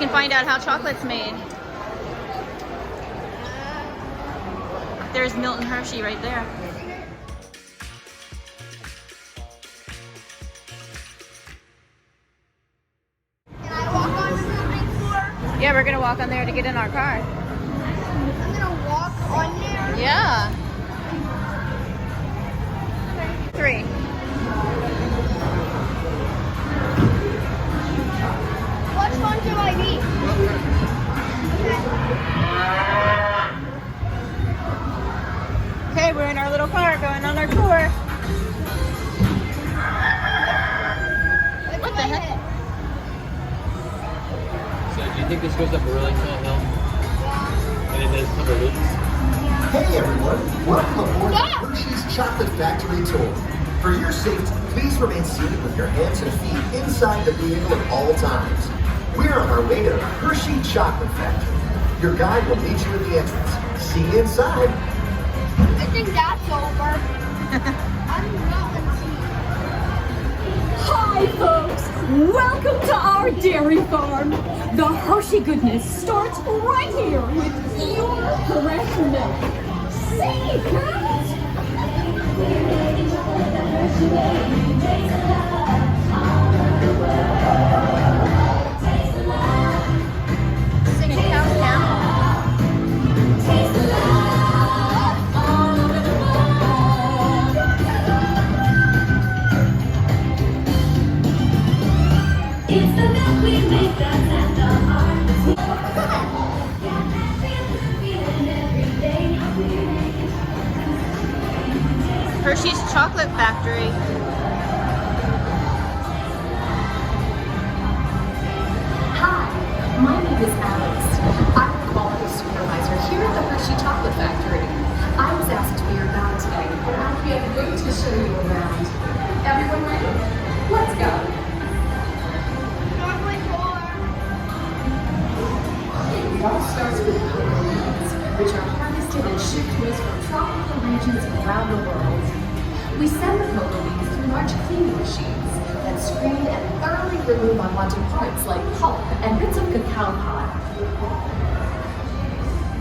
can find out how chocolate's made. There's Milton Hershey right there. Can I walk on the moving floor? Yeah, we're gonna walk on there to get in our car. I'm gonna walk on there. Yeah. 3. Which one do I need? Okay, we're in our little car going on our tour. What the heck? So do you think this goes up a really tall hill? And it does cover loops? Hey everyone, welcome aboard the Hershey's Chocolate Factory Tour. For your safety, please remain seated with your hands and feet inside the vehicle at all times. We're on our way to the Hershey Chocolate Factory. Your guide will meet you at the entrance. See you inside. I think that's over. I'm not gonna see. Hi folks, welcome to our dairy farm. The Hershey goodness starts right here with pure fresh milk. See, guys? Sing a countdown. It's the milk we make that's at the heart. Hershey's Chocolate Factory. Hi, my name is Alex. I'm the quality supervisor here at the Hershey Chocolate Factory. I was asked to be your guide today, and I can't wait to show you around. Everyone ready? Let's go. It all starts with cocoa beans, which are harvested and shipped to us from tropical regions around the world. We send the cocoa beans through large cleaning machines that screen and thoroughly remove unwanted parts like pulp and bits of cacao pod.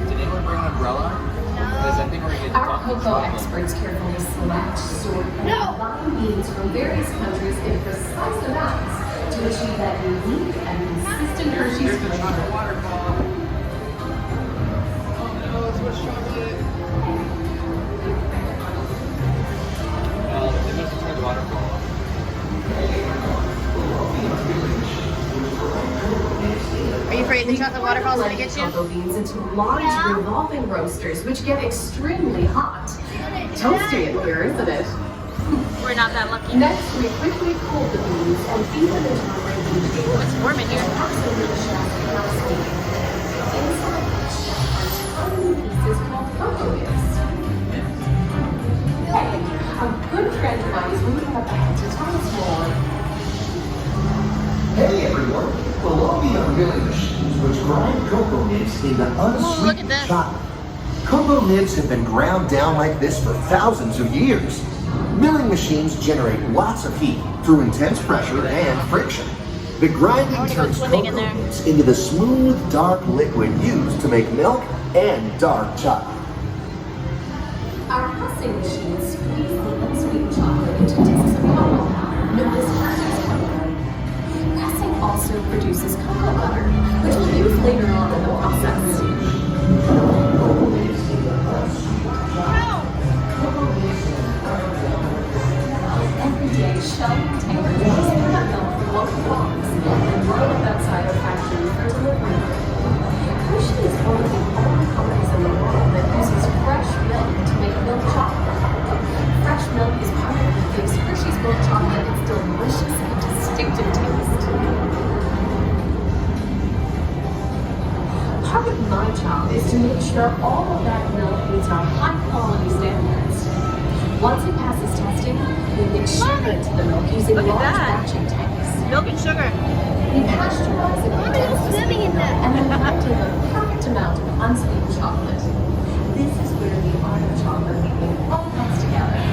Did anyone bring an umbrella? Because I think we're going to get Our chocolate cocoa chocolate. experts carefully select, sort, and combine beans from various countries in precise amounts to achieve that unique and consistent Hershey's Here's the flavor. chocolate waterfall. Oh no, it's much chocolate. Well, they must have tried the waterfall. Are you afraid the chocolate waterfall's gonna get you? Cocoa beans into large revolving roasters, which get extremely hot. Toasty in here, isn't it? We're not that lucky. Next, we quickly cool the beans and feed them into a raising table. It's warm in here. Inside which are tiny pieces called cocoa nibs. Hey, a good friend of mine is moving up ahead to tell us more. Hey everyone, below me are milling machines which grind cocoa nibs into look at unsweetened this. chocolate. Cocoa nibs have been ground down like this for thousands of years. Milling machines generate lots of heat through intense pressure and friction. The grinding wanna go turns swimming cocoa in there. nibs into the smooth, dark liquid used to make milk and dark chocolate. Our pressing machines squeeze the unsweetened chocolate into discs of cocoa powder known as Hershey's cocoa. Pressing also produces cocoa butter, which we'll use later on in the process. Every day, Shell containers pick up milk from local farms and roll it outside our factory for delivery. Hershey is one of the only companies in the world that uses fresh milk to make milk chocolate. Fresh milk is part of what gives Hershey's milk chocolate its delicious and distinctive taste. Part of my job is to make sure all of that milk meets our high-quality standards. Once it passes testing, we mix sugar into the milk using Look at large that. batching tanks. Milk and sugar. We pasteurize it Mommy, I'm swimming in that. and then obtain the perfect amount of unsweetened chocolate. This is where the art of chocolate making all comes together.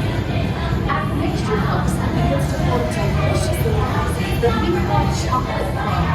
Our mixture cooks and begins to form deliciously nice that we call chocolate flan.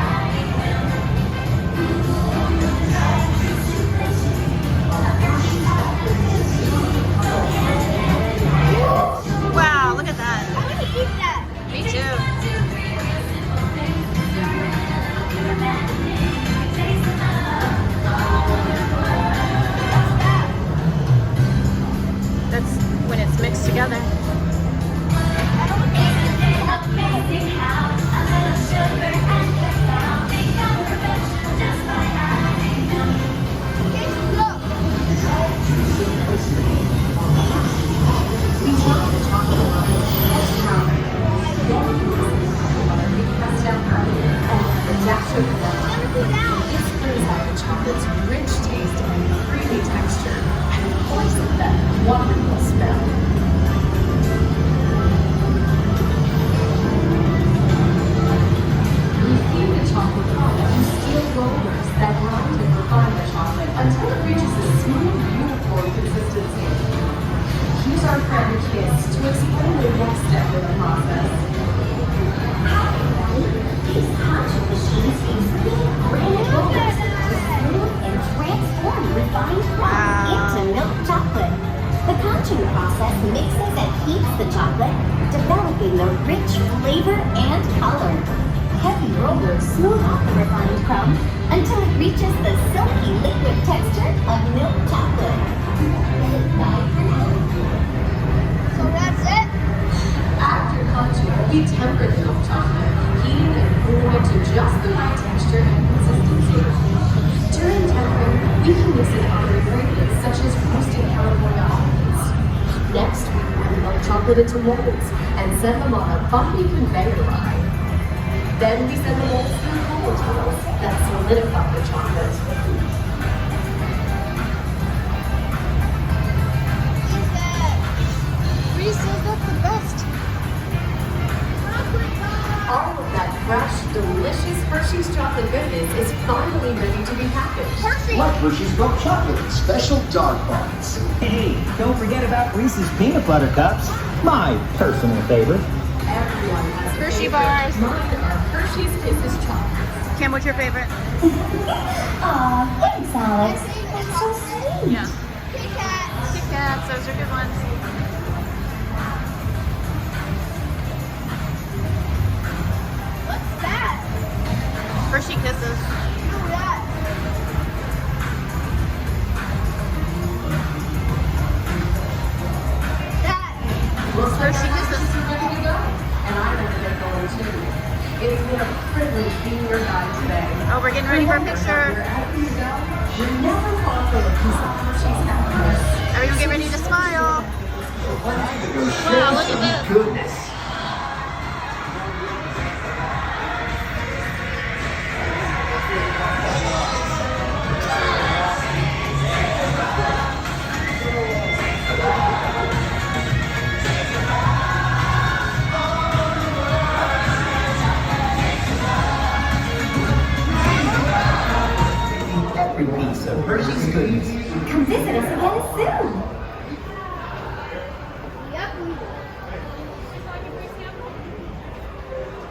the chocolate's rich taste and creamy texture, and poison that wonderful smell. Refine the chocolate product with steel rollers that grind and refine the chocolate until it reaches a smooth, uniform consistency. Here's our friend Kiss to explain the next step in the process. These concha machines use big granite rollers to smooth and transform refined crumb into milk chocolate. The conching process mixes and heats the chocolate, developing the rich flavor and color. Heavy rollers smooth out the refined crumb until it reaches the silky liquid texture of milk chocolate. So that's it? After conching, we temper the milk chocolate, heating and cooling it to just the right texture and consistency. During tempering, we can mix in other ingredients such as roasted California almonds. Next, we pour the milk chocolate into molds and send them on a bumpy conveyor line. Then we send the molds through roller tunnels that solidify the chocolate. Reese's, that's the best. All of that fresh, delicious Hershey's chocolate goodness is finally ready to be packaged. Hershey. Like Hershey's milk chocolate, special dog parts. Hey, don't forget about Reese's peanut butter cups, my personal favorite. Everyone has a Hershey favorite. bars. Mine are Hershey's Kisses chocolates. Kim, what's your favorite? Aw, thanks, Alex. That's so sweet. Yeah. Kit Kats. Kit Kats, those are good ones. What's that? Hershey Kisses. Ooh, that. That. Looks like Hershey our Kisses. Hershey's ready to go. And I'm ready to get going too. It's been a privilege being your guide today. Oh, we're getting ready for a Remember, picture. wherever you go, you're never far from a piece of Hershey's happiness. Everyone get ready to smile. Wow, look at this. Goodness. Every piece of Hershey's goodness. Come visit us again soon. Yep.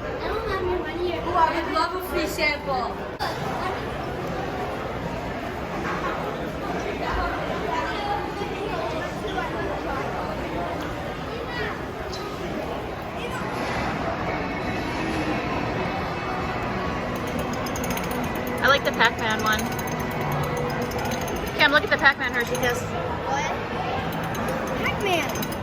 I don't have your money yet. Oh, I would love a free sample. I like the Pac-Man one. Cam, look at the Pac-Man Hershey Kiss. What? Pac-Man.